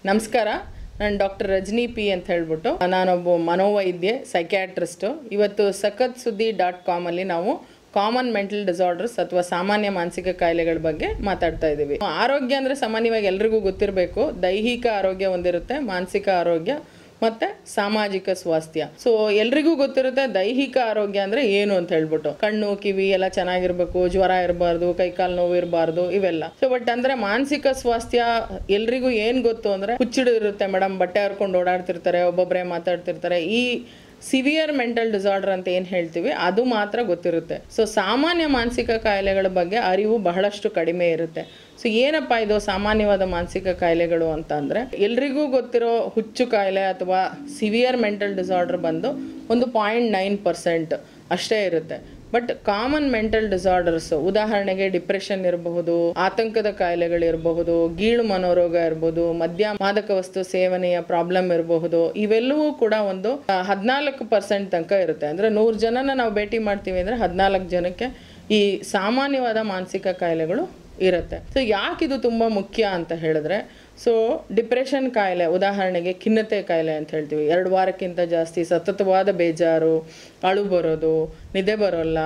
ನಮಸ್ಕಾರ. ನಾನು doctor Rajani P ಅಂತ ಹೇಳ್ಬಿಟ್ಟು ನಾನೊಬ್ಬ ಮನೋವೈದ್ಯೆ, ಸೈಕ್ಯಾಟ್ರಿಸ್ಟು. ಇವತ್ತು sakatsuddhi.com ಅಲ್ಲಿ ನಾವು ಕಾಮನ್ ಮೆಂಟಲ್ ಡಿಸಾರ್ಡರ್ಸ್ ಅಥವಾ ಸಾಮಾನ್ಯ ಮಾನಸಿಕ ಕಾಯಿಲೆಗಳ ಬಗ್ಗೆ ಮಾತಾಡ್ತಾ ಇದ್ದೀವಿ. ಆರೋಗ್ಯ ಅಂದರೆ ಸಾಮಾನ್ಯವಾಗಿ ಎಲ್ರಿಗೂ ಗೊತ್ತಿರಬೇಕು. ದೈಹಿಕ ಆರೋಗ್ಯ ಒಂದಿರುತ್ತೆ, ಮಾನಸಿಕ ಆರೋಗ್ಯ ಮತ್ತೆ ಸಾಮಾಜಿಕ ಸ್ವಾಸ್ಥ್ಯ. ಸೊ ಎಲ್ರಿಗೂ ಗೊತ್ತಿರುತ್ತೆ ದೈಹಿಕ ಆರೋಗ್ಯ ಅಂದ್ರೆ ಏನು ಅಂತ ಹೇಳ್ಬಿಟ್ಟು. ಕಣ್ಣು ಕಿವಿ ಎಲ್ಲ ಚೆನ್ನಾಗಿರ್ಬೇಕು, ಜ್ವರ ಇರಬಾರ್ದು, ಕೈಕಾಲು ನೋವು ಇರಬಾರ್ದು, ಇವೆಲ್ಲ. ಸೊ ಬಟ್ ಅಂದ್ರೆ ಮಾನಸಿಕ ಸ್ವಾಸ್ಥ್ಯ ಎಲ್ರಿಗೂ ಏನ್ ಗೊತ್ತು ಅಂದ್ರೆ ಹುಚ್ಚಿಡಿರುತ್ತೆ ಮೇಡಮ್, ಬಟ್ಟೆ ಹರ್ಕೊಂಡು ಓಡಾಡ್ತಿರ್ತಾರೆ, ಒಬ್ಬೊಬ್ಬರೇ ಮಾತಾಡ್ತಿರ್ತಾರೆ. ಈ ಸಿವಿಯರ್ ಮೆಂಟಲ್ ಡಿಸಾರ್ಡರ್ ಅಂತ ಏನು ಹೇಳ್ತೀವಿ ಅದು ಮಾತ್ರ ಗೊತ್ತಿರುತ್ತೆ. ಸೊ ಸಾಮಾನ್ಯ ಮಾನಸಿಕ ಕಾಯಿಲೆಗಳ ಬಗ್ಗೆ ಅರಿವು ಬಹಳಷ್ಟು ಕಡಿಮೆ ಇರುತ್ತೆ. ಸೊ ಏನಪ್ಪ ಇದು ಸಾಮಾನ್ಯವಾದ ಮಾನಸಿಕ ಕಾಯಿಲೆಗಳು ಅಂತ ಅಂದರೆ, ಎಲ್ರಿಗೂ ಗೊತ್ತಿರೋ ಹುಚ್ಚು ಕಾಯಿಲೆ ಅಥವಾ ಸಿವಿಯರ್ ಮೆಂಟಲ್ ಡಿಸಾರ್ಡರ್ ಬಂದು ಒಂದು 0.9% ಅಷ್ಟೇ ಇರುತ್ತೆ. ಬಟ್ ಕಾಮನ್ ಮೆಂಟಲ್ ಡಿಸಾರ್ಡರ್ಸ್ ಉದಾಹರಣೆಗೆ ಡಿಪ್ರೆಷನ್ ಇರಬಹುದು, ಆತಂಕದ ಕಾಯಿಲೆಗಳಿರಬಹುದು, ಗೀಳು ಮನೋರೋಗ ಇರಬಹುದು, ಮದ್ಯ ಮಾದಕ ವಸ್ತು ಸೇವನೆಯ ಪ್ರಾಬ್ಲಮ್ ಇರಬಹುದು. ಇವೆಲ್ಲವೂ ಕೂಡ ಒಂದು 14% ತನಕ ಇರುತ್ತೆ. ಅಂದರೆ 100 ಜನನ ನಾವು ಭೇಟಿ ಮಾಡ್ತೀವಿ ಅಂದರೆ 14 ಜನಕ್ಕೆ ಈ ಸಾಮಾನ್ಯವಾದ ಮಾನಸಿಕ ಕಾಯಿಲೆಗಳು ಇರುತ್ತೆ. ಸೊ ಯಾಕಿದು ತುಂಬ ಮುಖ್ಯ ಅಂತ ಹೇಳಿದ್ರೆ, ಸೊ ಡಿಪ್ರೆಷನ್ ಕಾಯಿಲೆ ಉದಾಹರಣೆಗೆ ಖಿನ್ನತೆ ಕಾಯಿಲೆ ಅಂತ ಹೇಳ್ತೀವಿ. 2 ವಾರಕ್ಕಿಂತ ಜಾಸ್ತಿ ಸತತವಾದ ಬೇಜಾರು, ಅಳು ಬರೋದು, ನಿದ್ದೆ ಬರೋಲ್ಲ,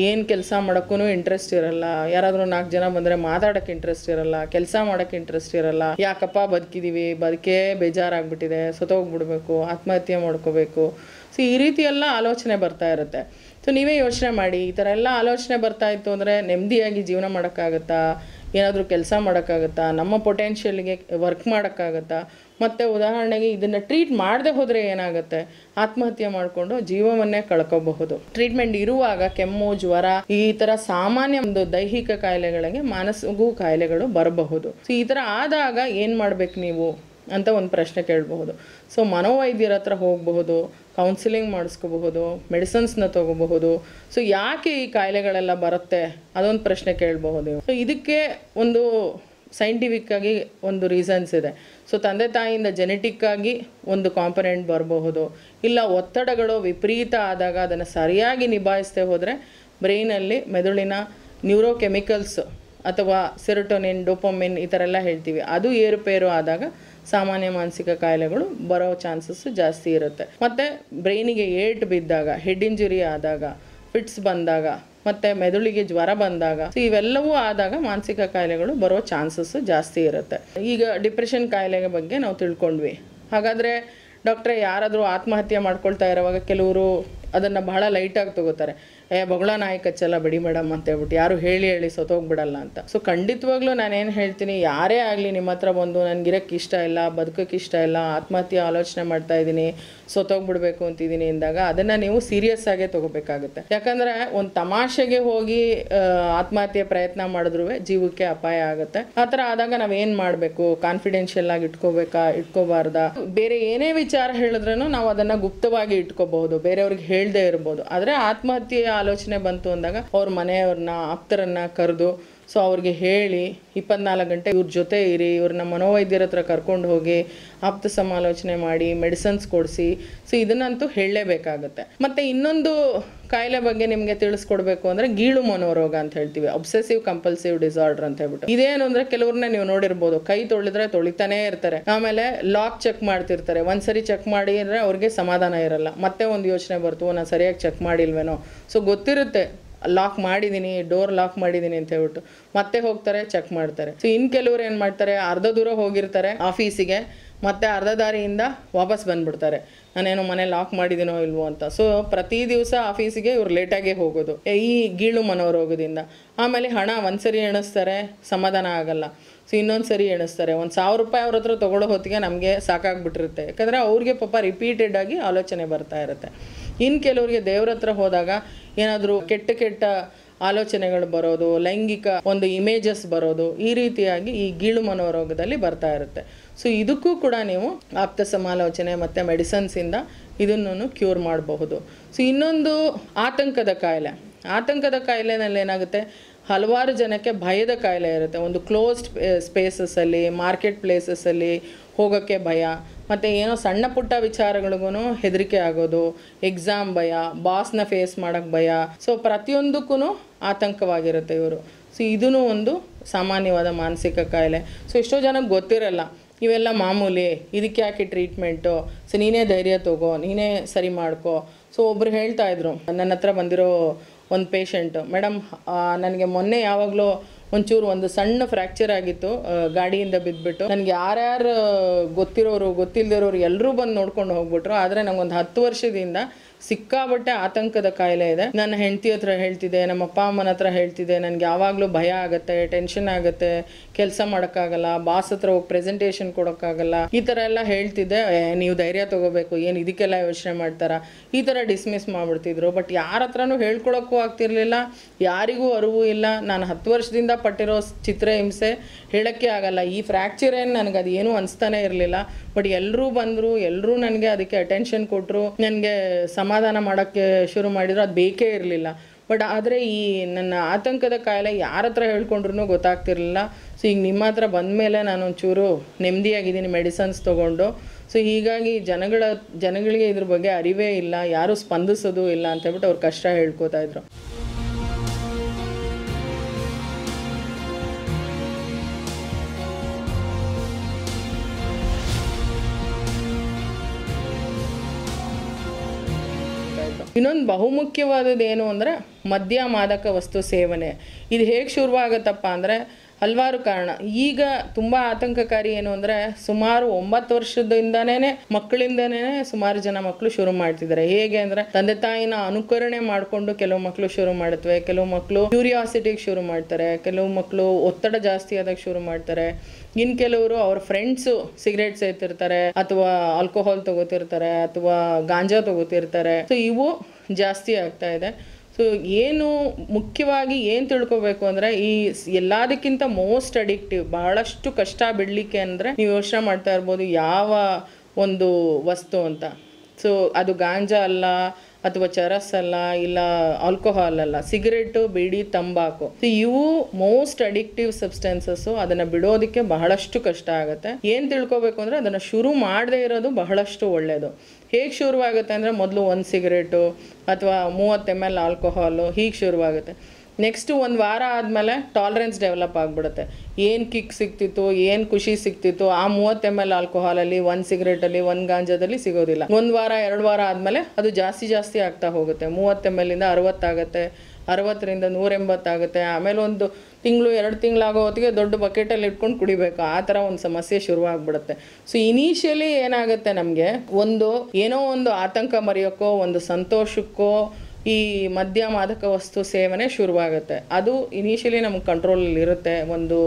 ಏನು ಕೆಲಸ ಮಾಡೋಕ್ಕೂ ಇಂಟ್ರೆಸ್ಟ್ ಇರಲ್ಲ, ಯಾರಾದರೂ 4 ಜನ ಬಂದರೆ ಮಾತಾಡೋಕ್ಕೆ ಇಂಟ್ರೆಸ್ಟ್ ಇರಲ್ಲ, ಕೆಲಸ ಮಾಡೋಕ್ಕೆ ಇಂಟ್ರೆಸ್ಟ್ ಇರಲ್ಲ, ಯಾಕಪ್ಪ ಬದುಕಿದ್ದೀವಿ, ಬದುಕೇ ಬೇಜಾರಾಗ್ಬಿಟ್ಟಿದೆ, ಸತ್ತೋಗ್ಬಿಡ್ಬೇಕು, ಆತ್ಮಹತ್ಯೆ ಮಾಡ್ಕೋಬೇಕು. ಸೊ ಈ ರೀತಿ ಎಲ್ಲ ಆಲೋಚನೆ ಬರ್ತಾ ಇರುತ್ತೆ. ಸೊ ನೀವೇ ಯೋಚನೆ ಮಾಡಿ, ಈ ಥರ ಎಲ್ಲ ಆಲೋಚನೆ ಬರ್ತಾ ಇತ್ತು ಅಂದರೆ ನೆಮ್ಮದಿಯಾಗಿ ಜೀವನ ಮಾಡೋಕ್ಕಾಗತ್ತಾ, ಏನಾದರೂ ಕೆಲಸ ಮಾಡೋಕ್ಕಾಗತ್ತಾ, ನಮ್ಮ ಪೊಟೆನ್ಷಿಯಲ್ಗೆ ವರ್ಕ್ ಮಾಡೋಕ್ಕಾಗತ್ತಾ? ಮತ್ತು ಉದಾಹರಣೆಗೆ ಇದನ್ನು ಟ್ರೀಟ್ ಮಾಡದೆ ಹೋದರೆ ಏನಾಗುತ್ತೆ, ಆತ್ಮಹತ್ಯೆ ಮಾಡಿಕೊಂಡು ಜೀವವನ್ನೇ ಕಳ್ಕೋಬಹುದು. ಟ್ರೀಟ್ಮೆಂಟ್ ಇರುವಾಗ ಕೆಮ್ಮು, ಜ್ವರ, ಈ ಥರ ಸಾಮಾನ್ಯ ಒಂದು ದೈಹಿಕ ಕಾಯಿಲೆಗಳಿಗೆ ಮಾನಸಿಕ ಕಾಯಿಲೆಗಳು ಬರಬಹುದು. ಸೊ ಈ ಥರ ಆದಾಗ ಏನು ಮಾಡಬೇಕು ನೀವು ಅಂತ ಒಂದು ಪ್ರಶ್ನೆ ಕೇಳಬಹುದು. ಸೊ ಮನೋವೈದ್ಯರ ಹತ್ರ ಹೋಗಬಹುದು, ಕೌನ್ಸಿಲಿಂಗ್ ಮಾಡಿಸ್ಕೋಬಹುದು, ಮೆಡಿಸಿನ್ಸ್ನ ತೊಗೋಬಹುದು. ಸೊ ಯಾಕೆ ಈ ಕಾಯಿಲೆಗಳೆಲ್ಲ ಬರುತ್ತೆ ಅದೊಂದು ಪ್ರಶ್ನೆ ಕೇಳಬಹುದು. ಸೊ ಇದಕ್ಕೆ ಒಂದು ಸೈಂಟಿಫಿಕ್ ಆಗಿ ಒಂದು ರೀಸನ್ಸ್ ಇದೆ. ಸೊ ತಂದೆ ತಾಯಿಯಿಂದ ಜೆನೆಟಿಕ್ ಆಗಿ ಒಂದು ಕಾಂಪೊನೆಂಟ್ ಬರಬಹುದು, ಇಲ್ಲ ಒತ್ತಡಗಳು ವಿಪರೀತ ಆದಾಗ ಅದನ್ನು ಸರಿಯಾಗಿ ನಿಭಾಯಿಸದೆ ಹೋದರೆ ಬ್ರೈನಲ್ಲಿ ಮೆದುಳಿನ ನ್ಯೂರೋಕೆಮಿಕಲ್ಸ್ ಅಥವಾ ಸೆರೋಟೋನಿನ್, ಡೋಪಮಿನ್ ಈ ಥರ ಎಲ್ಲ ಹೇಳ್ತೀವಿ, ಅದು ಏರುಪೇರು ಆದಾಗ ಸಾಮಾನ್ಯ ಮಾನಸಿಕ ಕಾಯಿಲೆಗಳು ಬರೋ ಚಾನ್ಸಸ್ ಜಾಸ್ತಿ ಇರುತ್ತೆ. ಮತ್ತು ಬ್ರೈನಿಗೆ ಏಟು ಬಿದ್ದಾಗ, ಹೆಡ್ ಇಂಜುರಿ ಆದಾಗ, ಫಿಟ್ಸ್ ಬಂದಾಗ, ಮತ್ತು ಮೆದುಳಿಗೆ ಜ್ವರ ಬಂದಾಗ, ಸೊ ಇವೆಲ್ಲವೂ ಆದಾಗ ಮಾನಸಿಕ ಕಾಯಿಲೆಗಳು ಬರೋ ಚಾನ್ಸಸ್ ಜಾಸ್ತಿ ಇರುತ್ತೆ. ಈಗ ಡಿಪ್ರೆಷನ್ ಕಾಯಿಲೆ ಬಗ್ಗೆ ನಾವು ತಿಳ್ಕೊಂಡ್ವಿ. ಹಾಗಾದರೆ ಡಾಕ್ಟ್ರೆ ಯಾರಾದರೂ ಆತ್ಮಹತ್ಯೆ ಮಾಡ್ಕೊಳ್ತಾ ಇರೋವಾಗ ಕೆಲವರು ಅದನ್ನು ಬಹಳ ಲೈಟಾಗಿ ತಗೋತಾರೆ. ಬೊಗಳ ನಾಯಿ ಕಚ್ಚಲ್ಲ ಬಿಡಿ ಮೇಡಮ್ ಅಂತ ಹೇಳ್ಬಿಟ್ಟು, ಯಾರು ಹೇಳಿ ಸತ್ತೋಗ್ಬಿಡಲ್ಲ ಅಂತ. ಸೊ ಖಂಡಿತವಾಗ್ಲೂ ನಾನೇನು ಹೇಳ್ತೀನಿ, ಯಾರೇ ಆಗಲಿ ನಿಮ್ಮ ಹತ್ರ ಬಂದು ನನಗಿರೋಕ್ಕೆ ಇಷ್ಟ ಇಲ್ಲ, ಬದುಕೋಕ್ಕೆ ಇಷ್ಟ ಇಲ್ಲ, ಆತ್ಮಹತ್ಯೆ ಆಲೋಚನೆ ಮಾಡ್ತಾ ಇದ್ದೀನಿ, ಸತ್ತೋಗ್ಬಿಡ್ಬೇಕು ಅಂತಿದ್ದೀನಿ ಅಂದಾಗ ಅದನ್ನು ನೀವು ಸೀರಿಯಸ್ ಆಗೇ ತೊಗೋಬೇಕಾಗುತ್ತೆ. ಯಾಕಂದರೆ ಒಂದು ತಮಾಷೆಗೆ ಹೋಗಿ ಆತ್ಮಹತ್ಯೆ ಪ್ರಯತ್ನ ಮಾಡಿದ್ರೂ ಜೀವಕ್ಕೆ ಅಪಾಯ ಆಗುತ್ತೆ. ಆ ಥರ ಆದಾಗ ನಾವೇನು ಮಾಡಬೇಕು, ಕಾನ್ಫಿಡೆನ್ಷಿಯಲ್ ಆಗಿ ಇಟ್ಕೋಬಾರ್ದಾ? ಬೇರೆ ಏನೇ ವಿಚಾರ ಹೇಳಿದ್ರೂ ನಾವು ಅದನ್ನು ಗುಪ್ತವಾಗಿ ಇಟ್ಕೋಬಹುದು, ಬೇರೆಯವ್ರಿಗೆ ಹೇಳದೇ ಇರ್ಬೋದು. ಆದರೆ ಆತ್ಮಹತ್ಯೆ ಆಲೋಚನೆ ಬಂತು ಅಂದಾಗ ಅವ್ರ ಮನೆಯವ್ರನ್ನ, ಆಪ್ತರನ್ನ ಕರೆದು ಸೊ ಅವ್ರಿಗೆ ಹೇಳಿ 24 ಗಂಟೆ ಇವ್ರ ಜೊತೆ ಇರಿ, ಇವ್ರನ್ನ ಮನೋವೈದ್ಯರ ಹತ್ರ ಕರ್ಕೊಂಡು ಹೋಗಿ ಆಪ್ತ ಸಮಾಲೋಚನೆ ಮಾಡಿ ಮೆಡಿಸಿನ್ಸ್ ಕೊಡಿಸಿ. ಸೊ ಇದನ್ನಂತೂ ಹೇಳಲೇಬೇಕಾಗುತ್ತೆ. ಮತ್ತು ಇನ್ನೊಂದು ಕಾಯಿಲೆ ಬಗ್ಗೆ ನಿಮಗೆ ತಿಳಿಸ್ಕೊಡ್ಬೇಕು ಅಂದರೆ ಗೀಳು ಮನೋರೋಗ ಅಂತ ಹೇಳ್ತೀವಿ, ಅಬ್ಸೆಸಿವ್ ಕಂಪಲ್ಸಿವ್ ಡಿಸಾರ್ಡರ್ ಅಂತ ಹೇಳ್ಬಿಟ್ಟು. ಇದೇನು ಅಂದರೆ ಕೆಲವ್ರನ್ನ ನೀವು ನೋಡಿರ್ಬೋದು, ಕೈ ತೊಳೆದ್ರೆ ತೊಳಿತಾನೇ ಇರ್ತಾರೆ, ಆಮೇಲೆ ಲಾಕ್ ಚೆಕ್ ಮಾಡ್ತಿರ್ತಾರೆ. ಒಂದ್ಸರಿ ಚೆಕ್ ಮಾಡಿ ಅಂದರೆ ಅವ್ರಿಗೆ ಸಮಾಧಾನ ಇರಲ್ಲ, ಮತ್ತೆ ಒಂದು ಯೋಚನೆ ಬರ್ತು, ನಾನು ಸರಿಯಾಗಿ ಚೆಕ್ ಮಾಡಿಲ್ವೇನೋ. ಸೊ ಗೊತ್ತಿರುತ್ತೆ ಲಾಕ್ ಮಾಡಿದ್ದೀನಿ, ಡೋರ್ ಲಾಕ್ ಮಾಡಿದ್ದೀನಿ ಅಂತ ಹೇಳ್ಬಿಟ್ಟು ಮತ್ತೆ ಹೋಗ್ತಾರೆ ಚೆಕ್ ಮಾಡ್ತಾರೆ. ಸೊ ಇನ್ನು ಕೆಲವ್ರು ಏನು ಮಾಡ್ತಾರೆ, ಅರ್ಧ ದೂರ ಹೋಗಿರ್ತಾರೆ ಆಫೀಸಿಗೆ, ಮತ್ತೆ ಅರ್ಧ ದಾರಿಯಿಂದ ವಾಪಸ್ ಬಂದ್ಬಿಡ್ತಾರೆ, ನಾನೇನೋ ಮನೆ ಲಾಕ್ ಮಾಡಿದ್ದೀನೋ ಇಲ್ವೋ ಅಂತ. ಸೊ ಪ್ರತಿ ದಿವಸ ಆಫೀಸಿಗೆ ಇವ್ರು ಲೇಟಾಗೇ ಹೋಗೋದು ಈ ಗೀಳು ಮನೋರೋಗದಿಂದ. ಆಮೇಲೆ ಹಣ ಒಂದ್ಸರಿ ಎಣಿಸ್ತಾರೆ, ಸಮಾಧಾನ ಆಗಲ್ಲ. ಸೊ ಇನ್ನೊಂದು ಸರಿ ಎಣಿಸ್ತಾರೆ. 1,000 ರೂಪಾಯಿ ಅವ್ರ ಹತ್ರ ತೊಗೊಳ್ಳೋ ಹೊತ್ತಿಗೆ ನಮಗೆ ಸಾಕಾಗ್ಬಿಟ್ಟಿರುತ್ತೆ. ಯಾಕಂದರೆ ಅವ್ರಿಗೆ ಪಾಪ ರಿಪೀಟೆಡ್ ಆಗಿ ಆಲೋಚನೆ ಬರ್ತಾ ಇರುತ್ತೆ. ಇನ್ನು ಕೆಲವ್ರಿಗೆ ದೇವ್ರ ಹತ್ರ ಹೋದಾಗ ಏನಾದರೂ ಕೆಟ್ಟ ಆಲೋಚನೆಗಳು ಬರೋದು, ಲೈಂಗಿಕ ಒಂದು ಇಮೇಜಸ್ ಬರೋದು, ಈ ರೀತಿಯಾಗಿ ಈ ಗೀಳು ಮನೋರೋಗದಲ್ಲಿ ಬರ್ತಾ ಇರುತ್ತೆ. ಸೊ ಇದಕ್ಕೂ ಕೂಡ ನೀವು ಆಪ್ತ ಸಮಾಲೋಚನೆ ಮತ್ತು ಮೆಡಿಸನ್ಸಿಂದ ಇದನ್ನು ಕ್ಯೂರ್ ಮಾಡಬಹುದು. ಸೊ ಇನ್ನೊಂದು ಆತಂಕದ ಕಾಯಿಲೆ. ಆತಂಕದ ಕಾಯಿಲೆನಲ್ಲಿ ಏನಾಗುತ್ತೆ, ಹಲವಾರು ಜನಕ್ಕೆ ಭಯದ ಕಾಯಿಲೆ ಇರುತ್ತೆ. ಒಂದು ಕ್ಲೋಸ್ಡ್ ಸ್ಪೇಸಸ್ಸಲ್ಲಿ, ಮಾರ್ಕೆಟ್ ಪ್ಲೇಸಸ್ಸಲ್ಲಿ ಹೋಗೋಕ್ಕೆ ಭಯ, ಮತ್ತು ಏನೋ ಸಣ್ಣ ಪುಟ್ಟ ವಿಚಾರಗಳಿಗೂ ಹೆದರಿಕೆ ಆಗೋದು, ಎಕ್ಸಾಮ್ ಭಯ, ಬಾಸ್ನ ಫೇಸ್ ಮಾಡೋಕ್ಕೆ ಭಯ. ಸೊ ಪ್ರತಿಯೊಂದಕ್ಕೂ ಆತಂಕವಾಗಿರುತ್ತೆ ಇವರು. ಸೊ ಇದೂ ಒಂದು ಸಾಮಾನ್ಯವಾದ ಮಾನಸಿಕ ಕಾಯಿಲೆ. ಸೊ ಎಷ್ಟೋ ಜನಕ್ಕೆ ಗೊತ್ತಿರಲ್ಲ, ಇವೆಲ್ಲ ಮಾಮೂಲಿ, ಇದಕ್ಕೆ ಯಾಕೆ ಟ್ರೀಟ್ಮೆಂಟು, ಸೊ ನೀನೇ ಧೈರ್ಯ ತಗೋ, ನೀನೇ ಸರಿ ಮಾಡ್ಕೋ. ಸೊ ಒಬ್ರು ಹೇಳ್ತಾ ಇದ್ರು ನನ್ನ ಹತ್ರ ಬಂದಿರೋ ಒಂದು ಪೇಷಂಟು, ಮೇಡಮ್ ನನಗೆ ಮೊನ್ನೆ ಯಾವಾಗಲೂ ಒಂಚೂರು ಒಂದು ಸಣ್ಣ ಫ್ರ್ಯಾಕ್ಚರ್ ಆಗಿತ್ತು, ಗಾಡಿಯಿಂದ ಬಿದ್ದುಬಿಟ್ಟು ನನಗೆ ಯಾರ್ಯಾರು ಗೊತ್ತಿರೋರು ಗೊತ್ತಿಲ್ಲದಿರೋರು ಎಲ್ಲರೂ ಬಂದು ನೋಡ್ಕೊಂಡು ಹೋಗ್ಬಿಟ್ರು. ಆದರೆ ನಂಗೊಂದು 10 ವರ್ಷದಿಂದ ಸಿಕ್ಕಾಬಟ್ಟೆ ಆತಂಕದ ಕಾಯಿಲೆ ಇದೆ. ನನ್ನ ಹೆಂಡತಿ ಹತ್ರ ಹೇಳ್ತಿದ್ದೆ, ನಮ್ಮ ಅಪ್ಪ ಅಮ್ಮನ ಹತ್ರ ಹೇಳ್ತಿದ್ದೆ, ನನಗೆ ಯಾವಾಗಲೂ ಭಯ ಆಗುತ್ತೆ, ಟೆನ್ಷನ್ ಆಗುತ್ತೆ, ಕೆಲಸ ಮಾಡೋಕ್ಕಾಗಲ್ಲ, ಬಾಸ್ ಹತ್ರ ಹೋಗಿ ಪ್ರೆಸೆಂಟೇಷನ್ ಕೊಡೋಕ್ಕಾಗಲ್ಲ, ಈ ಥರ ಎಲ್ಲ ಹೇಳ್ತಿದ್ದೆ. ನೀವು ಧೈರ್ಯ ತೊಗೋಬೇಕು, ಏನು ಇದಕ್ಕೆಲ್ಲ ಯೋಚನೆ ಮಾಡ್ತಾರಾ, ಈ ಥರ ಡಿಸ್ಮಿಸ್ ಮಾಡಿಬಿಡ್ತಿದ್ರು. ಬಟ್ ಯಾರ ಹತ್ರನೂ ಹೇಳ್ಕೊಳಕ್ಕೂ ಆಗ್ತಿರ್ಲಿಲ್ಲ, ಯಾರಿಗೂ ಅರಿವು ಇಲ್ಲ. ನಾನು 10 ವರ್ಷದಿಂದ ಪಟ್ಟಿರೋ ಚಿತ್ರಹಿಂಸೆ ಹೇಳೋಕ್ಕೆ ಆಗಲ್ಲ. ಈ ಫ್ರ್ಯಾಕ್ಚರ್ ಏನು ನನಗೆ ಅದು ಏನೂ ಅನಿಸ್ತಾನೆ ಇರಲಿಲ್ಲ. ಬಟ್ ಎಲ್ಲರೂ ಬಂದರು, ಎಲ್ಲರೂ ನನಗೆ ಅದಕ್ಕೆ ಅಟೆನ್ಷನ್ ಕೊಟ್ಟರು, ನನಗೆ ಸಮಾಧಾನ ಮಾಡೋಕ್ಕೆ ಶುರು ಮಾಡಿದ್ರು. ಅದು ಬೇಕೇ ಇರಲಿಲ್ಲ. ಬಟ್ ಆದರೆ ಈ ನನ್ನ ಆತಂಕದ ಕಾಯಿಲೆ ಯಾರ ಹತ್ರ ಹೇಳ್ಕೊಂಡ್ರೂ ಗೊತ್ತಾಗ್ತಿರ್ಲಿಲ್ಲ. ಸೊ ಈಗ ನಿಮ್ಮ ಹತ್ರ ಬಂದಮೇಲೆ ನಾನು ಒಂಚೂರು ನೆಮ್ಮದಿಯಾಗಿದ್ದೀನಿ ಮೆಡಿಸನ್ಸ್ ತೊಗೊಂಡು. ಸೊ ಹೀಗಾಗಿ ಜನಗಳಿಗೆ ಇದ್ರ ಬಗ್ಗೆ ಅರಿವೇ ಇಲ್ಲ, ಯಾರೂ ಸ್ಪಂದಿಸೋದು ಇಲ್ಲ ಅಂತ ಹೇಳ್ಬಿಟ್ಟು ಅವ್ರು ಕಷ್ಟ ಹೇಳ್ಕೊತಾ ಇದ್ರು. ಇನ್ನೊಂದು ಬಹುಮುಖ್ಯವಾದದ್ದು ಏನು ಅಂದರೆ ಮದ್ಯ ಮಾದಕ ವಸ್ತು ಸೇವನೆ. ಇದು ಹೇಗೆ ಶುರುವಾಗುತ್ತಪ್ಪ ಅಂದರೆ ಹಲವಾರು ಕಾರಣ. ಈಗ ತುಂಬ ಆತಂಕಕಾರಿ ಏನು ಅಂದರೆ ಸುಮಾರು 9 ವರ್ಷದಿಂದನೇ ಮಕ್ಕಳಿಂದನೇ ಸುಮಾರು ಜನ ಮಕ್ಕಳು ಶುರು ಮಾಡ್ತಿದ್ದಾರೆ. ಹೇಗೆ ಅಂದರೆ ತಂದೆ ತಾಯಿನ ಅನುಕರಣೆ ಮಾಡಿಕೊಂಡು ಕೆಲವು ಮಕ್ಕಳು ಶುರು ಮಾಡುತ್ತವೆ, ಕೆಲವು ಮಕ್ಕಳು ಕ್ಯೂರಿಯಾಸಿಟಿಗೆ ಶುರು ಮಾಡ್ತಾರೆ, ಕೆಲವು ಮಕ್ಕಳು ಒತ್ತಡ ಜಾಸ್ತಿ ಆದಾಗ ಶುರು ಮಾಡ್ತಾರೆ, ಇನ್ನು ಕೆಲವರು ಅವ್ರ ಫ್ರೆಂಡ್ಸು ಸಿಗರೇಟ್ ಸೇರ್ತಿರ್ತಾರೆ, ಅಥವಾ ಆಲ್ಕೋಹಾಲ್ ತಗೋತಿರ್ತಾರೆ, ಅಥವಾ ಗಾಂಜಾ ತಗೋತಿರ್ತಾರೆ. ಸೊ ಇವು ಜಾಸ್ತಿ ಆಗ್ತಾ ಇದೆ. ಸೊ ಏನು ಮುಖ್ಯವಾಗಿ ಏನು ತಿಳ್ಕೊಬೇಕು ಅಂದರೆ ಈ ಎಲ್ಲದಕ್ಕಿಂತ ಮೋಸ್ಟ್ ಅಡಿಕ್ಟಿವ್, ಬಹಳಷ್ಟು ಕಷ್ಟ ಬಿಡಲಿಕ್ಕೆ ಅಂದರೆ ನೀವು ಯೋಚನೆ ಮಾಡ್ತಾ ಇರ್ಬೋದು ಯಾವ ಒಂದು ವಸ್ತು ಅಂತ. ಸೊ ಅದು ಗಾಂಜಾ ಅಲ್ಲ, ಅಥವಾ ಚರಸ್ ಅಲ್ಲ, ಇಲ್ಲ ಆಲ್ಕೋಹಾಲ್ ಅಲ್ಲ, ಸಿಗರೇಟು, ಬೀಡಿ, ತಂಬಾಕು. ಸೊ ಇವು ಮೋಸ್ಟ್ ಅಡಿಕ್ಟಿವ್ ಸಬ್ಸ್ಟೆನ್ಸಸ್ಸು. ಅದನ್ನು ಬಿಡೋದಕ್ಕೆ ಬಹಳಷ್ಟು ಕಷ್ಟ ಆಗುತ್ತೆ. ಏನು ತಿಳ್ಕೊಬೇಕು ಅಂದರೆ ಅದನ್ನು ಶುರು ಮಾಡದೇ ಇರೋದು ಬಹಳಷ್ಟು ಒಳ್ಳೆಯದು. ಹೇಗೆ ಶುರುವಾಗುತ್ತೆ ಅಂದರೆ ಮೊದಲು 1 ಸಿಗರೇಟು ಅಥವಾ 30 ml ಆಲ್ಕೋಹಾಲು ಹೀಗೆ ಶುರುವಾಗುತ್ತೆ. ನೆಕ್ಸ್ಟು 1 ವಾರ ಆದಮೇಲೆ ಟಾಲರೆನ್ಸ್ ಡೆವಲಪ್ ಆಗಿಬಿಡುತ್ತೆ. ಏನು ಕಿಕ್ ಸಿಗ್ತಿತ್ತು, ಏನು ಖುಷಿ ಸಿಗ್ತಿತ್ತು ಆ 30 ml ಆಲ್ಕೋಹಾಲಲ್ಲಿ, 1 ಸಿಗರೇಟಲ್ಲಿ, 1 ಗಾಂಜಾದಲ್ಲಿ ಸಿಗೋದಿಲ್ಲ. 1 ವಾರ 2 ವಾರ ಆದಮೇಲೆ ಅದು ಜಾಸ್ತಿ ಆಗ್ತಾ ಹೋಗುತ್ತೆ. 30 ml ಇಂದ 60 ಆಗುತ್ತೆ, 60ರಿಂದ 180 ಆಗುತ್ತೆ. ಆಮೇಲೆ 1 ತಿಂಗಳು 2 ತಿಂಗಳಾಗೋ ಹೊತ್ತಿಗೆ ದೊಡ್ಡ ಬಕೆಟಲ್ಲಿ ಇಟ್ಕೊಂಡು ಕುಡಿಬೇಕು, ಆ ಥರ ಒಂದು ಸಮಸ್ಯೆ ಶುರುವಾಗ್ಬಿಡುತ್ತೆ. ಸೊ ಇನಿಷಿಯಲಿ ಏನಾಗುತ್ತೆ, ನಮಗೆ ಏನೋ ಒಂದು ಆತಂಕ ಮರೆಯೋಕ್ಕೋ, ಒಂದು ಸಂತೋಷಕ್ಕೋ ಈ ಮದ್ಯ ಮಾದಕ ವಸ್ತು ಸೇವನೆ ಶುರುವಾಗುತ್ತೆ. ಅದು ಇನಿಷಿಯಲಿ ನಮ್ಗೆ ಕಂಟ್ರೋಲಲ್ಲಿ ಇರುತ್ತೆ, ಒಂದು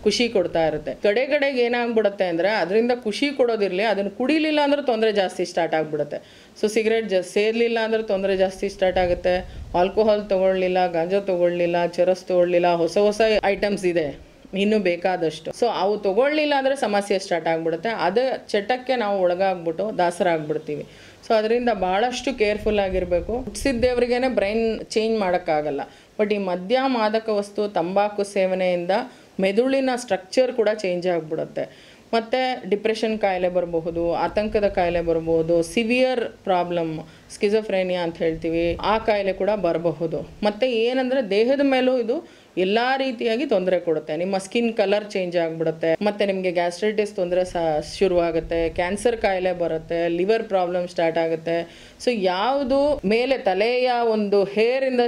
ಖುಷಿ ಕೊಡ್ತಾ ಇರುತ್ತೆ. ಕಡೆಗೆ ಏನಾಗ್ಬಿಡುತ್ತೆ ಅಂದರೆ ಅದರಿಂದ ಖುಷಿ ಕೊಡೋದಿರಲಿ, ಅದನ್ನು ಕುಡಿಲಿಲ್ಲ ಅಂದ್ರೆ ತೊಂದರೆ ಜಾಸ್ತಿ ಸ್ಟಾರ್ಟ್ ಆಗಿಬಿಡುತ್ತೆ. ಸೊ ಸಿಗರೇಟ್ ಸೇರಲಿಲ್ಲ ಅಂದ್ರೆ ತೊಂದರೆ ಜಾಸ್ತಿ ಸ್ಟಾರ್ಟ್ ಆಗುತ್ತೆ. ಆಲ್ಕೋಹಾಲ್ ತೊಗೊಳ್ಳಿಲ್ಲ, ಗಾಂಜಾ ತೊಗೊಳ್ಳಿಲ್ಲ, ಚರಸ್ ತೊಗೊಳ್ಳಿಲ್ಲ, ಹೊಸ ಐಟಮ್ಸ್ ಇದೆ ಇನ್ನೂ ಬೇಕಾದಷ್ಟು. ಸೊ ಅವು ತೊಗೊಳ್ಳಿಲ್ಲ ಅಂದರೆ ಸಮಸ್ಯೆ ಸ್ಟಾರ್ಟ್ ಆಗಿಬಿಡುತ್ತೆ. ಅದು ಚಟಕ್ಕೆ ನಾವು ಒಳಗಾಗ್ಬಿಟ್ಟು ದಾಸರಾಗ್ಬಿಡ್ತೀವಿ. ಸೊ ಅದರಿಂದ ಭಾಳಷ್ಟು ಕೇರ್ಫುಲ್ ಆಗಿರಬೇಕು. ಹುಟ್ಟಿಸಿದ್ದೇವ್ರಿಗೇನೆ ಬ್ರೈನ್ ಚೇಂಜ್ ಮಾಡೋಕ್ಕಾಗಲ್ಲ. ಬಟ್ ಈ ಮದ್ಯ ಮಾದಕ ವಸ್ತು ತಂಬಾಕು ಸೇವನೆಯಿಂದ ಮೆದುಳಿನ ಸ್ಟ್ರಕ್ಚರ್ ಕೂಡ ಚೇಂಜ್ ಆಗಿಬಿಡುತ್ತೆ. ಮತ್ತು ಡಿಪ್ರೆಷನ್ ಕಾಯಿಲೆ ಬರಬಹುದು, ಆತಂಕದ ಕಾಯಿಲೆ ಬರಬಹುದು, ಸಿವಿಯರ್ ಪ್ರಾಬ್ಲಮ್ ಸ್ಕಿಜೋಫ್ರೇನಿಯಾ ಅಂತ ಹೇಳ್ತೀವಿ, ಆ ಕಾಯಿಲೆ ಕೂಡ ಬರಬಹುದು. ಮತ್ತು ಏನಂದರೆ ದೇಹದ ಮೇಲೂ ಇದು ಎಲ್ಲ ರೀತಿಯಾಗಿ ತೊಂದರೆ ಕೊಡುತ್ತೆ. ನಿಮ್ಮ ಸ್ಕಿನ್ ಕಲರ್ ಚೇಂಜ್ ಆಗಿಬಿಡುತ್ತೆ, ಮತ್ತು ನಿಮಗೆ ಗ್ಯಾಸ್ಟ್ರೈಟಿಸ್ ತೊಂದರೆ ಶುರುವಾಗುತ್ತೆ, ಕ್ಯಾನ್ಸರ್ ಕಾಯಿಲೆ ಬರುತ್ತೆ, ಲಿವರ್ ಪ್ರಾಬ್ಲಮ್ ಸ್ಟಾರ್ಟ್ ಆಗುತ್ತೆ. ಸೊ ಯಾವುದು ಮೇಲೆ ತಲೆಯ ಒಂದು ಹೇರಿಂದ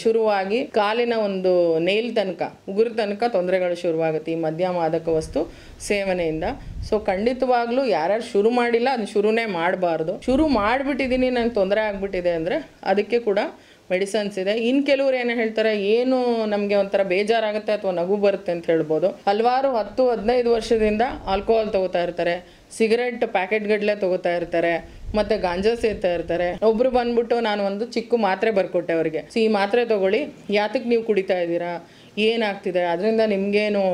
ಶುರುವಾಗಿ ಕಾಲಿನ ಒಂದು ನೇಲ್ ತನಕ, ಉಗುರು ತನಕ ತೊಂದರೆಗಳು ಶುರುವಾಗುತ್ತೆ ಈ ಮದ್ಯ ಮಾದಕ ವಸ್ತು ಸೇವನೆಯಿಂದ. ಸೊ ಖಂಡಿತವಾಗ್ಲೂ ಯಾರ್ಯಾರು ಶುರು ಮಾಡಿಲ್ಲ ಅದನ್ನ ಶುರುನೇ ಮಾಡಬಾರ್ದು. ಶುರು ಮಾಡಿಬಿಟ್ಟಿದ್ದೀನಿ, ನಂಗೆ ತೊಂದರೆ ಆಗಿಬಿಟ್ಟಿದೆ ಅಂದರೆ ಅದಕ್ಕೆ ಕೂಡ ಮೆಡಿಸನ್ಸ್ ಇದೆ. ಇನ್ನು ಕೆಲವ್ರು ಏನು ಹೇಳ್ತಾರೆ, ಏನು ನಮಗೆ ಒಂಥರ ಬೇಜಾರಾಗುತ್ತೆ ಅಥವಾ ನಗು ಬರುತ್ತೆ ಅಂತ ಹೇಳ್ಬೋದು. ಹಲವಾರು 10-15 ವರ್ಷದಿಂದ ಆಲ್ಕೋಹಾಲ್ ತಗೋತಾ ಇರ್ತಾರೆ, ಸಿಗರೆಟ್ ಪ್ಯಾಕೆಟ್ ಗಟ್ಟಲೆ ತಗೋತಾ ಇರ್ತಾರೆ, ಮತ್ತು ಗಾಂಜಾ ಸೇರ್ತಾ ಇರ್ತಾರೆ. ಒಬ್ರು ಬಂದ್ಬಿಟ್ಟು ನಾನು ಒಂದು ಚಿಕ್ಕ ಮಾತ್ರೆ ಬರ್ಕೊಟ್ಟೆ ಅವರಿಗೆ, ಸೊ ಈ ಮಾತ್ರೆ ತಗೊಳ್ಳಿ, ಯಾತಕ್ಕೆ ನೀವು ಕುಡಿತಾ ಇದ್ದೀರಾ, ಏನಾಗ್ತಿದೆ, ಅದರಿಂದ ನಿಮಗೇನು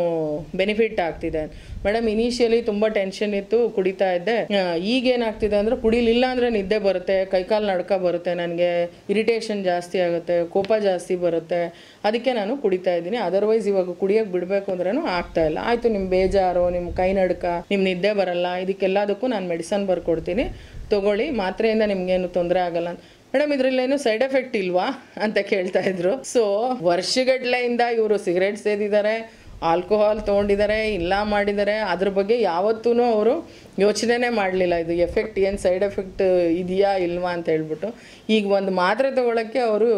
ಬೆನಿಫಿಟ್ ಆಗ್ತಿದೆ. ಮೇಡಮ್ ಇನಿಷಿಯಲಿ ತುಂಬ ಟೆನ್ಷನ್ ಇತ್ತು, ಕುಡಿತಾ ಇದ್ದೆ, ಈಗೇನಾಗ್ತಿದೆ ಅಂದರೆ ಕುಡಿಲಿಲ್ಲ ಅಂದರೆ ನಿದ್ದೆ ಬರುತ್ತೆ, ಕೈಕಾಲು ನಡ್ಕ ಬರುತ್ತೆ, ನನಗೆ ಇರಿಟೇಷನ್ ಜಾಸ್ತಿ ಆಗುತ್ತೆ, ಕೋಪ ಜಾಸ್ತಿ ಬರುತ್ತೆ, ಅದಕ್ಕೆ ನಾನು ಕುಡಿತಾ ಇದ್ದೀನಿ. ಅದರ್ವೈಸ್ ಇವಾಗ ಕುಡಿಯೋಕ್ಕೆ ಬಿಡಬೇಕು ಅಂದ್ರೂ ಆಗ್ತಾಯಿಲ್ಲ. ಆಯಿತು, ನಿಮ್ಮ ಬೇಜಾರು, ನಿಮ್ಮ ಕೈ ನಡ್ಕ, ನಿಮ್ಮ ನಿದ್ದೆ ಬರಲ್ಲ, ಇದಕ್ಕೆಲ್ಲದಕ್ಕೂ ನಾನು ಮೆಡಿಸನ್ ಬರ್ಕೊಡ್ತೀನಿ, ತೊಗೊಳ್ಳಿ, ಮಾತ್ರೆಯಿಂದ ನಿಮಗೇನು ತೊಂದರೆ ಆಗಲ್ಲ. ಮೇಡಮ್ ಇದರಲ್ಲೇನು ಸೈಡ್ ಎಫೆಕ್ಟ್ ಇಲ್ವಾ ಅಂತ ಕೇಳ್ತಾ ಇದ್ರು. ಸೊ ವರ್ಷಗಟ್ಲೆಯಿಂದ ಇವರು ಸಿಗರೇಟ್ ಸೇದಿದ್ದಾರೆ, ಆಲ್ಕೋಹಾಲ್ ತೊಗೊಂಡಿದ್ದಾರೆ, ಇಲ್ಲ ಮಾಡಿದ್ದಾರೆ, ಅದ್ರ ಬಗ್ಗೆ ಯಾವತ್ತೂ ಅವರು ಯೋಚನೆನೇ ಮಾಡಲಿಲ್ಲ. ಇದು ಎಫೆಕ್ಟ್ ಏನು ಸೈಡ್ ಎಫೆಕ್ಟ್ ಇದೆಯಾ ಇಲ್ವಾ ಅಂತ ಹೇಳ್ಬಿಟ್ಟು. ಈಗ ಒಂದು ಮಾತ್ರೆ ತೊಗೊಳಕ್ಕೆ ಅವರು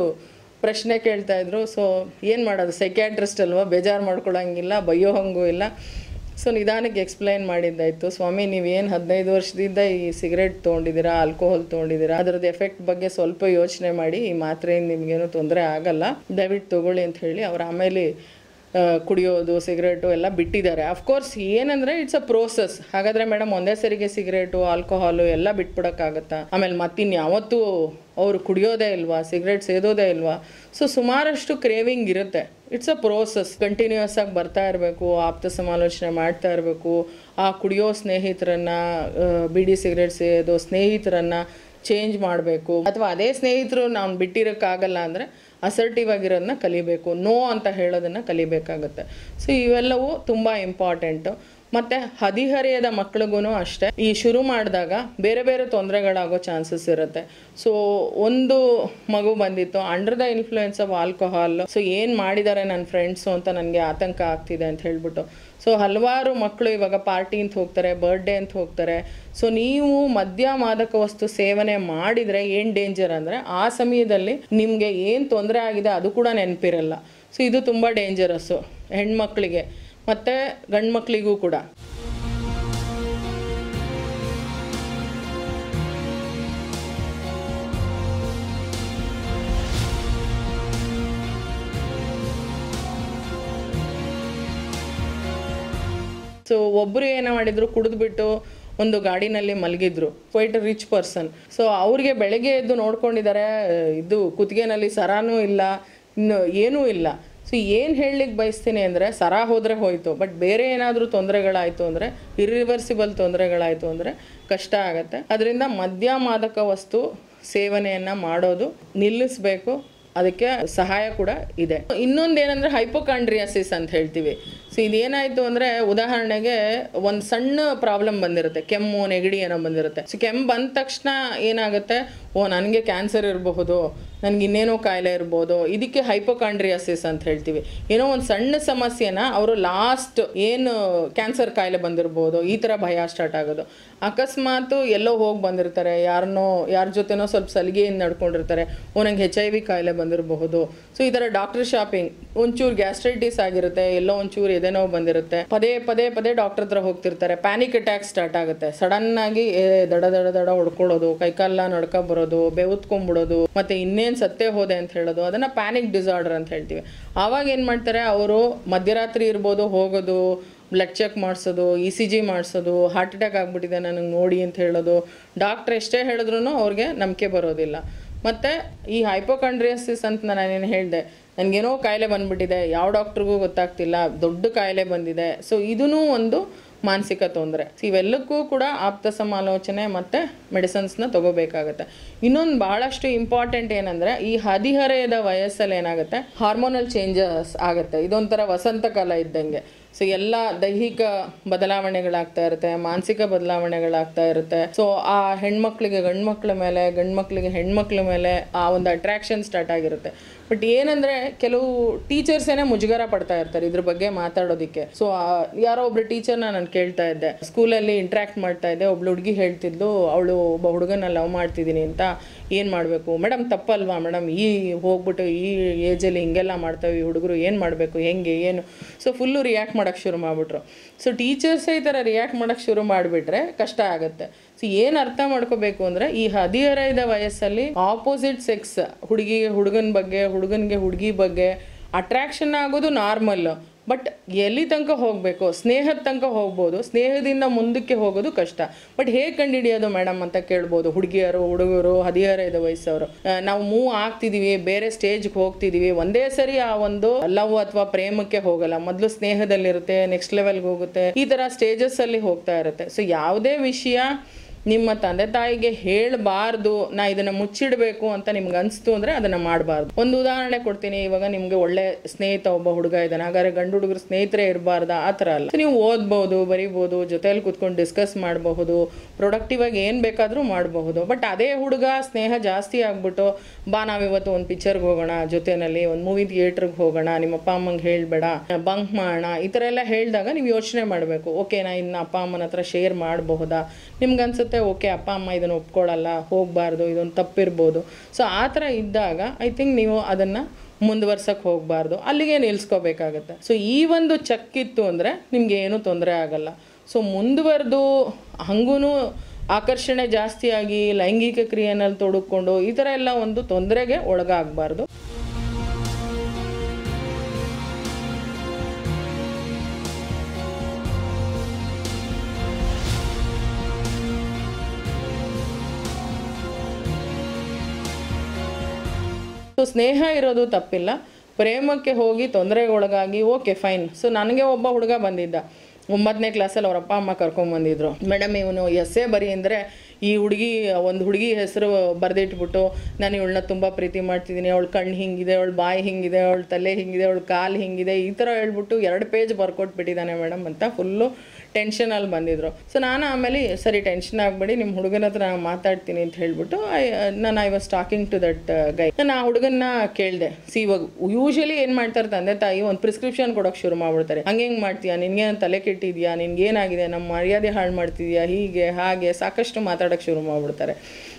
ಪ್ರಶ್ನೆ ಕೇಳ್ತಾಯಿದ್ರು. ಸೊ ಏನು ಮಾಡೋದು, ಸೈಕ್ಯಾಟ್ರಿಸ್ಟ್ ಅಲ್ವಾ, ಬೇಜಾರು ಮಾಡ್ಕೊಳ್ಳೋಂಗಿಲ್ಲ, ಬೈಯೋ ಹಂಗೂ ಇಲ್ಲ. ಸೊ ನಿಧಾನಕ್ಕೆ ಎಕ್ಸ್ಪ್ಲೈನ್ ಮಾಡಿದ್ದಾಯಿತು. ಸ್ವಾಮಿ, ನೀವೇನು 15 ವರ್ಷದಿಂದ ಈ ಸಿಗರೇಟ್ ತೊಗೊಂಡಿದ್ದೀರಾ, ಆಲ್ಕೋಹಾಲ್ ತೊಗೊಂಡಿದ್ದೀರಾ, ಅದರದ್ದು ಎಫೆಕ್ಟ್ ಬಗ್ಗೆ ಸ್ವಲ್ಪ ಯೋಚನೆ ಮಾಡಿ, ಈ ಮಾತ್ರೆಯಿಂದ ನಿಮಗೇನು ತೊಂದರೆ ಆಗಲ್ಲ, ದಯವಿಟ್ಟು ತೊಗೊಳ್ಳಿ ಅಂತ ಹೇಳಿ ಅವ್ರು ಆಮೇಲೆ ಕುಡಿಯೋದು ಸಿಗರೇಟು ಎಲ್ಲ ಬಿಟ್ಟಿದ್ದಾರೆ. ಅಫ್ಕೋರ್ಸ್ ಏನಂದರೆ ಇಟ್ಸ್ ಅ ಪ್ರೋಸೆಸ್. ಹಾಗಾದರೆ ಮೇಡಮ್ ಒಂದೇ ಸರಿಗೆ ಸಿಗರೇಟು ಆಲ್ಕೋಹಾಲು ಎಲ್ಲ ಬಿಟ್ಬಿಡೋಕ್ಕಾಗತ್ತಾ? ಆಮೇಲೆ ಮತ್ತಿನ್ಯಾವತ್ತೂ ಅವರು ಕುಡಿಯೋದೇ ಇಲ್ವಾ, ಸಿಗರೇಟ್ ಸೇದೋದೇ ಇಲ್ವಾ? ಸೊ ಸುಮಾರಷ್ಟು ಕ್ರೇವಿಂಗ್ ಇರುತ್ತೆ. It's a process. ಕಂಟಿನ್ಯೂಯಸ್ ಆಗಿ ಬರ್ತಾ ಇರಬೇಕು, ಆಪ್ತ ಸಮಾಲೋಚನೆ ಮಾಡ್ತಾ ಇರಬೇಕು. ಆ ಕುಡಿಯೋ ಸ್ನೇಹಿತರನ್ನು, ಬಿಡಿ ಸಿಗರೇಟ್ ಸೇದೋ ಸ್ನೇಹಿತರನ್ನು ಚೇಂಜ್ ಮಾಡಬೇಕು. ಅಥವಾ ಅದೇ ಸ್ನೇಹಿತರು ನಾವು ಬಿಟ್ಟಿರೋಕ್ಕಾಗಲ್ಲ ಅಂದರೆ ಅಸರ್ಟಿವ್ ಆಗಿರೋದನ್ನ ಕಲಿಬೇಕು, ನೋ ಅಂತ ಹೇಳೋದನ್ನು ಕಲಿಬೇಕಾಗುತ್ತೆ. ಸೊ ಇವೆಲ್ಲವೂ ತುಂಬ ಇಂಪಾರ್ಟೆಂಟು. ಮತ್ತು ಹದಿಹರೆಯದ ಮಕ್ಳಿಗೂ ಅಷ್ಟೇ, ಈ ಶುರು ಮಾಡಿದಾಗ ಬೇರೆ ಬೇರೆ ತೊಂದರೆಗಳಾಗೋ ಚಾನ್ಸಸ್ ಇರುತ್ತೆ. ಸೊ ಒಂದು ಮಗು ಬಂದಿತ್ತು under the influence of alcohol. So ಏನು ಮಾಡಿದ್ದಾರೆ ನನ್ನ ಫ್ರೆಂಡ್ಸು ಅಂತ ನನಗೆ ಆತಂಕ ಆಗ್ತಿದೆ ಅಂತ ಹೇಳ್ಬಿಟ್ಟು. ಸೊ ಹಲವಾರು ಮಕ್ಕಳು ಇವಾಗ ಪಾರ್ಟಿ ಅಂತ ಹೋಗ್ತಾರೆ, ಬರ್ಡೇ ಅಂತ ಹೋಗ್ತಾರೆ. ಸೊ ನೀವು ಮದ್ಯ ಮಾದಕ ವಸ್ತು ಸೇವನೆ ಮಾಡಿದರೆ ಏನು ಡೇಂಜರ್ ಅಂದರೆ, ಆ ಸಮಯದಲ್ಲಿ ನಿಮಗೆ ಏನು ತೊಂದರೆ ಆಗಿದೆ ಅದು ಕೂಡ ನೆನಪಿರಲ್ಲ. ಸೊ ಇದು ತುಂಬ ಡೇಂಜರಸ್ಸು ಹೆಣ್ಮಕ್ಳಿಗೆ ಮತ್ತು ಗಂಡು ಮಕ್ಕಳಿಗೂ ಕೂಡ. ಸೊ ಒಬ್ಬರು ಏನೋ ಮಾಡಿದ್ರು, ಕುಡಿದ್ಬಿಟ್ಟು ಒಂದು ಗಾಡಿನಲ್ಲಿ ಮಲಗಿದ್ರು, ಕ್ವೈಟ್ ರಿಚ್ ಪರ್ಸನ್. ಸೊ ಅವ್ರಿಗೆ ಬೆಳಗ್ಗೆ ಎದ್ದು ನೋಡ್ಕೊಂಡಿದ್ದಾರೆ, ಇದು ಕುತ್ತಿಗೆನಲ್ಲಿ ಸರಾನೂ ಇಲ್ಲ, ಇನ್ನು ಏನೂ ಇಲ್ಲ. ಸೊ ಏನು ಹೇಳಲಿಕ್ಕೆ ಬಯಸ್ತೀನಿ ಅಂದರೆ, ಸರ ಹೋದರೆ ಹೋಯಿತು, ಬಟ್ ಬೇರೆ ಏನಾದರೂ ತೊಂದರೆಗಳಾಯಿತು ಅಂದರೆ, ಇರ್ರಿವರ್ಸಿಬಲ್ ತೊಂದರೆಗಳಾಯಿತು ಅಂದರೆ ಕಷ್ಟ ಆಗುತ್ತೆ. ಅದರಿಂದ ಮದ್ಯ ಮಾದಕ ವಸ್ತು ಸೇವನೆಯನ್ನು ಮಾಡೋದು ನಿಲ್ಲಿಸಬೇಕು. ಅದಕ್ಕೆ ಸಹಾಯ ಕೂಡ ಇದೆ. ಇನ್ನೊಂದೇನೆಂದರೆ ಹೈಪೋಕಾಂಡ್ರಿಯಾಸಿಸ್ ಅಂತ ಹೇಳ್ತೀವಿ. ಸೊ ಇದೇನಾಯಿತು ಅಂದರೆ, ಉದಾಹರಣೆಗೆ ಒಂದು ಸಣ್ಣ ಪ್ರಾಬ್ಲಮ್ ಬಂದಿರುತ್ತೆ, ಕೆಮ್ಮು ನೆಗಡಿ ಏನೋ ಬಂದಿರುತ್ತೆ. ಸೊ ಕೆಮ್ಮು ಬಂದ ತಕ್ಷಣ ಏನಾಗುತ್ತೆ, ಓ ನನಗೆ ಕ್ಯಾನ್ಸರ್ ಇರಬಹುದು, ನನಗೆ ಇನ್ನೇನೋ ಕಾಯಿಲೆ ಇರ್ಬೋದು. ಇದಕ್ಕೆ ಹೈಪೋಕಾಂಡ್ರಿಯಾಸಿಸ್ ಅಂತ ಹೇಳ್ತೀವಿ. ಏನೋ ಒಂದು ಸಣ್ಣ ಸಮಸ್ಯೆನ ಅವರು ಲಾಸ್ಟ್ ಏನು ಕ್ಯಾನ್ಸರ್ ಕಾಯಿಲೆ ಬಂದಿರ್ಬೋದು, ಈ ಥರ ಭಯ ಸ್ಟಾರ್ಟ್ ಆಗೋದು. ಅಕಸ್ಮಾತ್ ಎಲ್ಲೋ ಹೋಗಿ ಬಂದಿರ್ತಾರೆ, ಯಾರ ಜೊತೆನೋ ಸ್ವಲ್ಪ ಸಲಿಗೆಯಿಂದ ನಡ್ಕೊಂಡಿರ್ತಾರೆ, ಓ ನಂಗೆ HIV ಕಾಯಿಲೆ ಬಂದಿರಬಹುದು. ಸೊ ಈ ಥರ ಡಾಕ್ಟರ್ ಶಾಪಿಂಗ್, ಒಂಚೂರು ಗ್ಯಾಸ್ಟ್ರೈಟಿಸ್ ಆಗಿರುತ್ತೆ, ಎಲ್ಲೋ ಒಂಚೂರು ಎದೆನೋ ಬಂದಿರುತ್ತೆ, ಪದೇ ಪದೇ ಪದೇ ಡಾಕ್ಟರ್ ಹತ್ರ ಹೋಗ್ತಿರ್ತಾರೆ. ಪ್ಯಾನಿಕ್ ಅಟ್ಯಾಕ್ ಸ್ಟಾರ್ಟ್ ಆಗುತ್ತೆ. ಸಡನ್ನಾಗಿ ದಡ ದಡ ದಡ ಹೊಡ್ಕೊಳ್ಳೋದು, ಕೈಕಾಲ ನಡ್ಕೊ ಬರೋದು, ಬೆವುತ್ಕೊಂಡ್ಬಿಡೋದು, ಮತ್ತು ಇನ್ನೇನು ಸತ್ತೇ ಹೋದೆ ಅಂತ ಹೇಳೋದು, ಅದನ್ನು ಪ್ಯಾನಿಕ್ ಡಿಸಾರ್ಡರ್ ಅಂತ ಹೇಳ್ತೀವಿ. ಆವಾಗ ಏನು ಮಾಡ್ತಾರೆ, ಅವರು ಮಧ್ಯರಾತ್ರಿ ಇರ್ಬೋದು ಹೋಗೋದು, ಬ್ಲಡ್ ಚೆಕ್ ಮಾಡಿಸೋದು, ECG ಮಾಡಿಸೋದು, ಹಾರ್ಟ್ ಅಟ್ಯಾಕ್ ಆಗಿಬಿಟ್ಟಿದೆ ನನಗೆ ನೋಡಿ ಅಂತ ಹೇಳೋದು. ಡಾಕ್ಟ್ರ್ ಎಷ್ಟೇ ಹೇಳಿದ್ರೂ ಅವ್ರಿಗೆ ನಂಬಿಕೆ ಬರೋದಿಲ್ಲ. ಮತ್ತು ಈ ಹೈಪೋಕಾಂಡ್ರಿಯಾಸಿಸ್ ಅಂತ ನಾನೇನು ಹೇಳಿದೆ, ನನಗೇನೋ ಕಾಯಿಲೆ ಬಂದುಬಿಟ್ಟಿದೆ, ಯಾವ ಡಾಕ್ಟ್ರಿಗೂ ಗೊತ್ತಾಗ್ತಿಲ್ಲ, ದೊಡ್ಡ ಕಾಯಿಲೆ ಬಂದಿದೆ. ಸೊ ಇದೂ ಒಂದು ಮಾನಸಿಕ ತೊಂದರೆ. ಇವೆಲ್ಲಕ್ಕೂ ಕೂಡ ಆಪ್ತ ಸಮಾಲೋಚನೆ ಮತ್ತು ಮೆಡಿಸನ್ಸ್ನ ತೊಗೋಬೇಕಾಗತ್ತೆ. ಇನ್ನೊಂದು ಭಾಳಷ್ಟು ಇಂಪಾರ್ಟೆಂಟ್ ಏನಂದರೆ, ಈ ಹದಿಹರೆಯದ ವಯಸ್ಸಲ್ಲಿ ಏನಾಗುತ್ತೆ, ಹಾರ್ಮೋನಲ್ ಚೇಂಜಸ್ ಆಗುತ್ತೆ. ಇದೊಂಥರ ವಸಂತ ಕಾಲ ಇದ್ದಂಗೆ. ಸೊ ಎಲ್ಲ ದೈಹಿಕ ಬದಲಾವಣೆಗಳಾಗ್ತಾ ಇರುತ್ತೆ, ಮಾನಸಿಕ ಬದಲಾವಣೆಗಳಾಗ್ತಾ ಇರುತ್ತೆ. ಸೊ ಆ ಹೆಣ್ಮಕ್ಳಿಗೆ ಗಂಡು ಮಕ್ಕಳ ಮೇಲೆ, ಗಂಡು ಮಕ್ಕಳಿಗೆ ಹೆಣ್ಮಕ್ಳ ಮೇಲೆ ಆ ಒಂದು ಅಟ್ರಾಕ್ಷನ್ ಸ್ಟಾರ್ಟ್ ಆಗಿರುತ್ತೆ. ಬಟ್ ಏನಂದರೆ, ಕೆಲವು ಟೀಚರ್ಸೇನೆ ಮುಜುಗರ ಪಡ್ತಾ ಇರ್ತಾರೆ ಇದ್ರ ಬಗ್ಗೆ ಮಾತಾಡೋದಕ್ಕೆ. ಸೊ ಯಾರೋ ಒಬ್ರು ಟೀಚರ್ನ ನಾನು ಕೇಳ್ತಾ ಇದ್ದೆ, ಸ್ಕೂಲಲ್ಲಿ ಇಂಟ್ರ್ಯಾಕ್ಟ್ ಮಾಡ್ತಾ ಇದ್ದೆ. ಒಬ್ಳು ಹುಡುಗಿ ಹೇಳ್ತಿದ್ಲು, ಅವಳು ಒಬ್ಬ ಹುಡುಗನ ಲವ್ ಮಾಡ್ತಿದ್ದೀನಿ ಅಂತ, ಏನು ಮಾಡಬೇಕು ಮೇಡಮ್, ತಪ್ಪಲ್ವಾ ಮೇಡಮ್, ಹೋಗ್ಬಿಟ್ಟು ಈ ಏಜಲ್ಲಿ ಹಿಂಗೆಲ್ಲ ಮಾಡ್ತಾವೆ ಈ ಹುಡುಗರು, ಏನು ಮಾಡಬೇಕು, ಹೆಂಗೆ ಏನು? ಸೊ ಫುಲ್ಲು ರಿಯಾಕ್ಟ್ ಮಾಡೋಕ್ಕೆ ಶುರು ಮಾಡಿಬಿಟ್ರು. ಸೊ ಟೀಚರ್ಸೇ ಈ ಥರ ರಿಯಾಕ್ಟ್ ಮಾಡೋಕ್ಕೆ ಶುರು ಮಾಡಿಬಿಟ್ರೆ ಕಷ್ಟ ಆಗುತ್ತೆ. ಸೊ ಏನು ಅರ್ಥ ಮಾಡ್ಕೋಬೇಕು ಅಂದರೆ, ಈ ಹದಿಹರೆಯದ ವಯಸ್ಸಲ್ಲಿ ಆಪೋಸಿಟ್ ಸೆಕ್ಸ್, ಹುಡುಗಿಗೆ ಹುಡುಗನ ಬಗ್ಗೆ, ಹುಡುಗನಿಗೆ ಹುಡುಗಿ ಬಗ್ಗೆ ಅಟ್ರಾಕ್ಷನ್ ಆಗೋದು ನಾರ್ಮಲ್ಲು. ಬಟ್ ಎಲ್ಲಿ ತನಕ ಹೋಗಬೇಕು, ಸ್ನೇಹದ ತನಕ ಹೋಗ್ಬೋದು, ಸ್ನೇಹದಿಂದ ಮುಂದಕ್ಕೆ ಹೋಗೋದು ಕಷ್ಟ. ಬಟ್ ಹೇಗೆ ಕಂಡುಹಿಡಿಯೋದು ಮೇಡಮ್ ಅಂತ ಕೇಳ್ಬೋದು ಹುಡುಗಿಯರು, ಹುಡುಗರು, ಹದಿಹರೆಯದ ವಯಸ್ಸವರು. ನಾವು ಮೂವ್ ಆಗ್ತಿದ್ದೀವಿ, ಬೇರೆ ಸ್ಟೇಜ್ಗೆ ಹೋಗ್ತಿದ್ದೀವಿ, ಒಂದೇ ಸರಿ ಆ ಒಂದು ಲವ್ ಅಥವಾ ಪ್ರೇಮಕ್ಕೆ ಹೋಗಲ್ಲ. ಮೊದಲು ಸ್ನೇಹದಲ್ಲಿರುತ್ತೆ, ನೆಕ್ಸ್ಟ್ ಲೆವೆಲ್ಗೆ ಹೋಗುತ್ತೆ, ಈ ಥರ ಸ್ಟೇಜಸ್ಸಲ್ಲಿ ಹೋಗ್ತಾ ಇರುತ್ತೆ. ಸೊ ಯಾವುದೇ ವಿಷಯ ನಿಮ್ಮ ತಂದೆ ತಾಯಿಗೆ ಹೇಳಬಾರ್ದು, ನಾ ಇದನ್ನು ಮುಚ್ಚಿಡಬೇಕು ಅಂತ ನಿಮ್ಗೆ ಅನಿಸ್ತು ಅಂದರೆ ಅದನ್ನು ಮಾಡಬಾರ್ದು. ಒಂದು ಉದಾಹರಣೆ ಕೊಡ್ತೀನಿ. ಇವಾಗ ನಿಮಗೆ ಒಳ್ಳೆ ಸ್ನೇಹಿತ ಒಬ್ಬ ಹುಡುಗ ಇದ್ದಾನೆ, ಹಾಗಾದ್ರೆ ಗಂಡು ಹುಡುಗರು ಸ್ನೇಹಿತರೇ ಇರಬಾರ್ದಾ? ಆ ಥರ ಅಲ್ಲ. ನೀವು ಓದ್ಬೋದು, ಬರಿಬೋದು, ಜೊತೆಯಲ್ಲಿ ಕೂತ್ಕೊಂಡು ಡಿಸ್ಕಸ್ ಮಾಡಬಹುದು, ಪ್ರೊಡಕ್ಟಿವ್ ಆಗಿ ಏನು ಬೇಕಾದರೂ ಮಾಡಬಹುದು. ಬಟ್ ಅದೇ ಹುಡುಗ ಸ್ನೇಹ ಜಾಸ್ತಿ ಆಗ್ಬಿಟ್ಟು, ಬಾ ನಾವಿವತ್ತು ಒಂದು ಪಿಕ್ಚರ್ಗೆ ಹೋಗೋಣ, ಜೊತೆಯಲ್ಲಿ ಒಂದು ಮೂವಿ ಥಿಯೇಟ್ರಿಗೆ ಹೋಗೋಣ, ನಿಮ್ಮ ಅಪ್ಪ ಅಮ್ಮಂಗೆ ಹೇಳಬೇಡ, ಬಂಕ್ ಮಾಡೋಣ, ಈ ಥರ ಎಲ್ಲ ಹೇಳಿದಾಗ ನೀವು ಯೋಚನೆ ಮಾಡಬೇಕು. ಓಕೆ, ನಾ ಇನ್ನು ಅಪ್ಪ ಅಮ್ಮನ ಹತ್ರ ಶೇರ್ ಮಾಡಬಹುದಾ? ನಿಮ್ಗೆ ಅನ್ಸುತ್ತೆ ಓಕೆ ಅಪ್ಪ ಅಮ್ಮ ಇದನ್ನು ಒಪ್ಕೊಳ್ಳಲ್ಲ, ಹೋಗಬಾರ್ದು, ಇದೊಂದು ತಪ್ಪಿರ್ಬೋದು. ಸೊ ಆ ಥರ ಇದ್ದಾಗ ಐ ಥಿಂಕ್ ನೀವು ಅದನ್ನು ಮುಂದುವರ್ಸಕ್ಕೆ ಹೋಗಬಾರ್ದು, ಅಲ್ಲಿಗೆ ನಿಲ್ಲಿಸ್ಕೋಬೇಕಾಗತ್ತೆ. ಸೊ ಈ ಒಂದು ಚಕ್ಕಿತ್ತು ಅಂದರೆ ನಿಮ್ಗೆ ಏನೂ ತೊಂದರೆ ಆಗಲ್ಲ. ಸೊ ಮುಂದುವರೆದು ಹಂಗೂ ಆಕರ್ಷಣೆ ಜಾಸ್ತಿಯಾಗಿ ಲೈಂಗಿಕ ಕ್ರಿಯೆನಲ್ಲಿ ತೊಡಕೊಂಡು ಈ ಥರ ಎಲ್ಲ ಒಂದು ತೊಂದರೆಗೆ ಒಳಗಾಗಬಾರ್ದು. ಸೊ ಸ್ನೇಹ ಇರೋದು ತಪ್ಪಿಲ್ಲ, ಪ್ರೇಮಕ್ಕೆ ಹೋಗಿ ತೊಂದರೆಗೆ ಒಳಗಾಗಿ ಓಕೆ ಫೈನ್. ಸೊ ನನಗೆ ಒಬ್ಬ ಹುಡುಗ ಬಂದಿದ್ದ 9ನೇ ಕ್ಲಾಸಲ್ಲಿ, ಅವ್ರ ಅಪ್ಪ ಅಮ್ಮ ಕರ್ಕೊಂಬಂದಿದ್ರು. ಮೇಡಮ್ ಇವನು ಎಸ್ಸೇ ಬರಿ ಅಂದರೆ ಈ ಒಂದು ಹುಡುಗಿ ಹೆಸರು ಬರೆದಿಟ್ಬಿಟ್ಟು, ನಾನು ಇವಳನ್ನ ತುಂಬ ಪ್ರೀತಿ ಮಾಡ್ತಿದ್ದೀನಿ, ಅವಳ ಕಣ್ಣು ಹಿಂಗಿದೆ, ಅವಳ ಬಾಯಿ ಹಿಂಗಿದೆ, ಅವಳ ತಲೆ ಹಿಂಗಿದೆ, ಅವಳ ಕಾಲು ಹಿಂಗಿದೆ, ಈ ಥರ ಹೇಳ್ಬಿಟ್ಟು 2 ಪೇಜ್ ಬರ್ಕೊಟ್ಬಿಟ್ಟಿದ್ದಾನೆ ಮೇಡಮ್ ಅಂತ ಫುಲ್ಲು ಟೆನ್ಷನಲ್ಲಿ ಬಂದಿದ್ರು. ಸೊ ನಾನು ಆಮೇಲೆ ಸರಿ ಟೆನ್ಷನ್ ಆಗಬೇಡಿ, ನಿಮ್ಮ ಹುಡುಗನ ಹತ್ರ ನಾನು ಮಾತಾಡ್ತೀನಿ ಅಂತ ಹೇಳ್ಬಿಟ್ಟು I was talking to that guy. ನಾನು ಆ ಹುಡುಗನ್ನ ಕೇಳಿದೆ. ಇವಾಗ ಯೂಶಲಿ ಏನು ಮಾಡ್ತಾರೆ ತಂದೆ ತಾಯಿ, ಒಂದು ಪ್ರಿಸ್ಕ್ರಿಪ್ಷನ್ ಕೊಡೋಕೆ ಶುರು ಮಾಡ್ಬಿಡ್ತಾರೆ. ಹಂಗೆ ಮಾಡ್ತೀಯಾ, ನಿನ್ಗೇನು ತಲೆ ಕೆಟ್ಟಿದ್ಯಾ, ನಿನ್ಗೇನಾಗಿದೆ, ನಮ್ಮ ಮರ್ಯಾದೆ ಹಾಳು ಮಾಡ್ತಿದ್ಯಾ, ಹೀಗೆ ಹಾಗೆ ಸಾಕಷ್ಟು ಮಾತಾಡೋಕ್ಕೆ ಶುರು ಮಾಡ್ಬಿಡ್ತಾರೆ.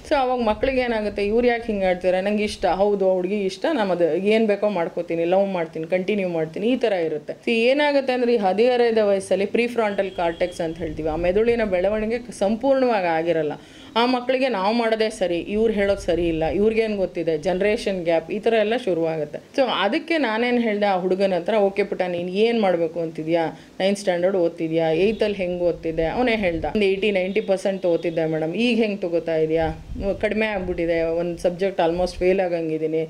ಸೊ ಅವಾಗ ಮಕ್ಳಿಗೆ ಏನಾಗುತ್ತೆ, ಇವ್ರು ಯಾಕೆ ಹಿಂಗೆ ಆಡ್ತಾರೆ, ನಂಗೆ ಇಷ್ಟ, ಹೌದು ಹುಡುಗಿ ಇಷ್ಟ, ನಾನು ಅದು ಏನು ಬೇಕೋ ಮಾಡ್ಕೋತೀನಿ, ಲವ್ ಮಾಡ್ತೀನಿ, ಕಂಟಿನ್ಯೂ ಮಾಡ್ತೀನಿ, ಈ ಥರ ಇರುತ್ತೆ. ಏನಾಗುತ್ತೆ ಅಂದರೆ ಈ 15ನೇ ವಯಸ್ಸಲ್ಲಿ ಪ್ರೀಫ್ರಾಂಟಲ್ ಕಾರ್ಟೆಕ್ಸ್ ಅಂತ ಹೇಳ್ತೀವಿ, ಆ ಮೆದುಳಿನ ಬೆಳವಣಿಗೆ ಸಂಪೂರ್ಣವಾಗಿ ಆಗಿರಲ್ಲ. ಆ ಮಕ್ಕಳಿಗೆ ನಾವು ಮಾಡೋದೇ ಸರಿ, ಇವ್ರು ಹೇಳೋದು ಸರಿ ಇಲ್ಲ, ಇವ್ರಿಗೇನು ಗೊತ್ತಿದೆ, ಜನ್ರೇಷನ್ ಗ್ಯಾಪ್, ಈ ಥರ ಎಲ್ಲ ಶುರುವಾಗುತ್ತೆ. ಸೊ ಅದಕ್ಕೆ ನಾನೇನು ಹೇಳಿದೆ ಆ ಹುಡುಗನ ಹತ್ರ, ಓಕೆ ಪುಟ ನೀನು ಏನು ಮಾಡಬೇಕು ಅಂತಿದ್ಯಾ, 9th ಸ್ಟ್ಯಾಂಡರ್ಡ್ ಓದ್ತಿದ್ಯಾ, 8th ಹೆಂಗೆ ಓದ್ತಿದ್ದೆ? ಅವನೇ ಹೇಳ್ದ, ಒಂದು 80-90% ಓದ್ತಿದ್ದೆ ಮೇಡಮ್, ಈಗ ಹೆಂಗೆ ತಗೋತಾ ಇದೆಯಾ, ಕಡಿಮೆ ಆಗ್ಬಿಟ್ಟಿದೆ, ಒಂದು ಸಬ್ಜೆಕ್ಟ್ ಆಲ್ಮೋಸ್ಟ್ ಫೇಲ್ ಆಗಂಗಿದ್ದೀನಿ.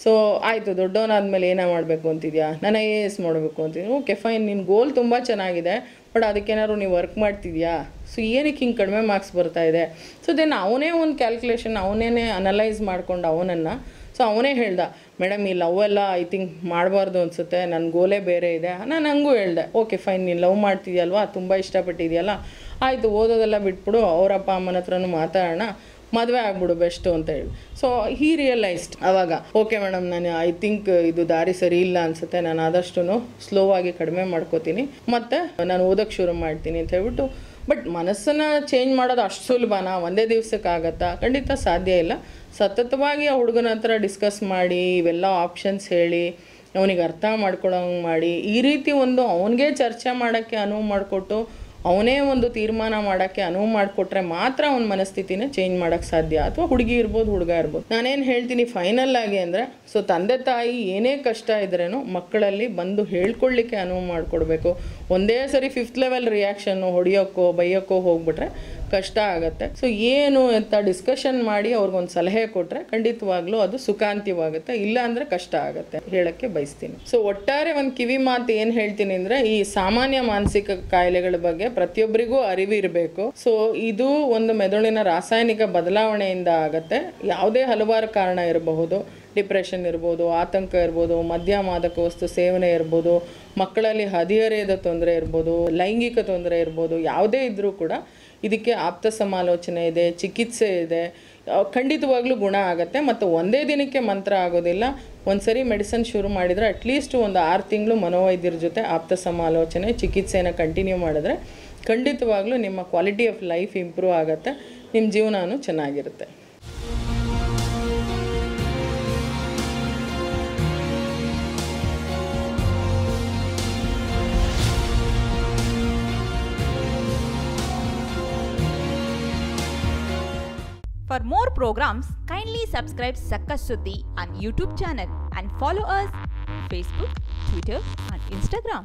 ಸೊ ಆಯಿತು, ದೊಡ್ಡವನಾದ್ಮೇಲೆ ಏನೋ ಮಾಡಬೇಕು ಅಂತಿದ್ಯಾ, ನಾನು AS ಮಾಡಬೇಕು ಅಂತಿದ್ದೀನಿ. ಓಕೆ ಫೈನ್, ನಿನ್ನ ಗೋಲ್ ತುಂಬ ಚೆನ್ನಾಗಿದೆ, ಬಟ್ ಅದಕ್ಕೇನಾದ್ರು ನೀವು ವರ್ಕ್ ಮಾಡ್ತಿದ್ಯಾ? ಸೊ ಏನಕ್ಕೆ ಹಿಂಗೆ ಕಡಿಮೆ ಮಾರ್ಕ್ಸ್ ಬರ್ತಾ ಇದೆ? ಸೊ ದೆನ್ ಅವನೇ ಒಂದು ಕ್ಯಾಲ್ಕುಲೇಷನ್, ಅವನೇ ಅನಲೈಸ್ ಮಾಡ್ಕೊಂಡು ಸೊ ಅವನೇ ಹೇಳ್ದ, ಮೇಡಮ್ ಈ ಲವ್ ಎಲ್ಲ ಐ ಥಿಂಕ್ ಮಾಡಬಾರ್ದು ಅನಿಸುತ್ತೆ, ನನ್ನ ಗೋಲೇ ಬೇರೆ ಇದೆ. ನಾನು ಹಂಗೂ ಹೇಳ್ದೆ, ಓಕೆ ಫೈನ್, ನೀನು ಲವ್ ಮಾಡ್ತಿದ್ಯಲ್ವಾ, ತುಂಬ ಇಷ್ಟಪಟ್ಟಿದ್ಯಲ್ಲ, ಆಯಿತು ಓದೋದೆಲ್ಲ ಬಿಟ್ಬಿಡು, ಅವರಪ್ಪ ಅಮ್ಮನ ಹತ್ರನೂ ಮಾತಾಡೋಣ, ಮದುವೆ ಆಗ್ಬಿಡು ಬೆಸ್ಟು ಅಂತ ಹೇಳಿ. ಸೊ ಹೀ ರಿಯಲೈಸ್ಡ್ ಆವಾಗ, ಓಕೆ ಮೇಡಮ್ ನಾನು ಐ ಥಿಂಕ್ ಇದು ದಾರಿ ಸರಿ ಇಲ್ಲ ಅನಿಸುತ್ತೆ, ನಾನು ಆದಷ್ಟು ಸ್ಲೋ ಆಗಿ ಕಡಿಮೆ ಮಾಡ್ಕೋತೀನಿ, ಮತ್ತು ನಾನು ಓದೋಕ್ಕೆ ಶುರು ಮಾಡ್ತೀನಿ ಅಂತ ಹೇಳ್ಬಿಟ್ಟು. ಬಟ್ ಮನಸ್ಸನ್ನು ಚೇಂಜ್ ಮಾಡೋದು ಅಷ್ಟು ಸುಲಭನಾ, ಒಂದೇ ದಿವಸಕ್ಕಾಗತ್ತಾ? ಖಂಡಿತ ಸಾಧ್ಯ ಇಲ್ಲ. ಸತತವಾಗಿ ಆ ಹುಡುಗನ ಹತ್ರ ಡಿಸ್ಕಸ್ ಮಾಡಿ, ಇವೆಲ್ಲ ಆಪ್ಷನ್ಸ್ ಹೇಳಿ, ಅವನಿಗೆ ಅರ್ಥ ಮಾಡ್ಕೊಳ್ಳೋಂಗೆ ಮಾಡಿ, ಈ ರೀತಿ ಒಂದು ಅವನಿಗೆ ಚರ್ಚೆ ಮಾಡೋಕ್ಕೆ ಅನುವು ಮಾಡಿಕೊಟ್ಟು, ಅವನೇ ಒಂದು ತೀರ್ಮಾನ ಮಾಡೋಕ್ಕೆ ಅನುವು ಮಾಡಿಕೊಟ್ರೆ ಮಾತ್ರ ಅವನ ಮನಸ್ಥಿತಿನೇ ಚೇಂಜ್ ಮಾಡೋಕ್ಕೆ ಸಾಧ್ಯ. ಅಥವಾ ಹುಡುಗಿ ಇರ್ಬೋದು, ಹುಡುಗ ಇರ್ಬೋದು. ನಾನೇನು ಹೇಳ್ತೀನಿ ಫೈನಲ್ ಆಗಿ ಅಂದರೆ, ಸೊ ತಂದೆ ತಾಯಿ ಏನೇ ಕಷ್ಟ ಇದ್ರೇನು ಮಕ್ಕಳಲ್ಲಿ ಬಂದು ಹೇಳ್ಕೊಳ್ಳಿಕ್ಕೆ ಅನುವು ಮಾಡಿಕೊಡ್ಬೇಕು. ಒಂದೇ ಸರಿ 5th ಲೆವೆಲ್ ರಿಯಾಕ್ಷನ್ನು, ಹೊಡಿಯೋಕ್ಕೋ ಬೈಯೋಕ್ಕೋ ಹೋಗ್ಬಿಟ್ರೆ ಕಷ್ಟ ಆಗುತ್ತೆ. ಸೊ ಏನು ಅಂತ ಡಿಸ್ಕಷನ್ ಮಾಡಿ ಅವ್ರಿಗೊಂದು ಸಲಹೆ ಕೊಟ್ಟರೆ ಖಂಡಿತವಾಗ್ಲೂ ಅದು ಸುಖಾಂತ್ಯವಾಗುತ್ತೆ, ಇಲ್ಲ ಅಂದರೆ ಕಷ್ಟ ಆಗುತ್ತೆ ಹೇಳೋಕ್ಕೆ ಬಯಸ್ತೀನಿ. ಸೊ ಒಟ್ಟಾರೆ ಒಂದು ಕಿವಿ ಮಾತು ಏನು ಹೇಳ್ತೀನಿ ಅಂದರೆ, ಈ ಸಾಮಾನ್ಯ ಮಾನಸಿಕ ಕಾಯಿಲೆಗಳ ಬಗ್ಗೆ ಪ್ರತಿಯೊಬ್ಬರಿಗೂ ಅರಿವಿರಬೇಕು. ಸೊ ಇದು ಒಂದು ಮೆದುಳಿನ ರಾಸಾಯನಿಕ ಬದಲಾವಣೆಯಿಂದ ಆಗುತ್ತೆ. ಯಾವುದೇ ಹಲವಾರು ಕಾರಣ ಇರಬಹುದು, ಡಿಪ್ರೆಷನ್ ಇರ್ಬೋದು, ಆತಂಕ ಇರ್ಬೋದು, ಮದ್ಯ ಮಾದಕ ವಸ್ತು ಸೇವನೆ ಇರ್ಬೋದು, ಮಕ್ಕಳಲ್ಲಿ ಹದಿಹರೆಯದ ತೊಂದರೆ ಇರ್ಬೋದು, ಲೈಂಗಿಕ ತೊಂದರೆ ಇರ್ಬೋದು, ಯಾವುದೇ ಇದ್ದರೂ ಕೂಡ ಇದಕ್ಕೆ ಆಪ್ತ ಸಮಾಲೋಚನೆ ಇದೆ, ಚಿಕಿತ್ಸೆ ಇದೆ, ಖಂಡಿತವಾಗ್ಲೂ ಗುಣ ಆಗುತ್ತೆ. ಮತ್ತು ಒಂದೇ ದಿನಕ್ಕೆ ಮಂತ್ರ ಆಗೋದಿಲ್ಲ. ಒಂದ್ಸರಿ ಮೆಡಿಸಿನ್ ಶುರು ಮಾಡಿದರೆ ಅಟ್ಲೀಸ್ಟ್ ಒಂದು 6 ತಿಂಗಳು ಮನೋವೈದ್ಯರ ಜೊತೆ ಆಪ್ತ ಸಮಾಲೋಚನೆ ಚಿಕಿತ್ಸೆನ ಕಂಟಿನ್ಯೂ ಮಾಡಿದ್ರೆ ಖಂಡಿತವಾಗ್ಲೂ ನಿಮ್ಮ ಕ್ವಾಲಿಟಿ ಆಫ್ ಲೈಫ್ ಇಂಪ್ರೂವ್ ಆಗುತ್ತೆ, ನಿಮ್ಮ ಜೀವನನೂ ಚೆನ್ನಾಗಿರುತ್ತೆ. For more programs, kindly subscribe Sakkas Sudhi on YouTube channel and follow us Facebook, Twitter and Instagram.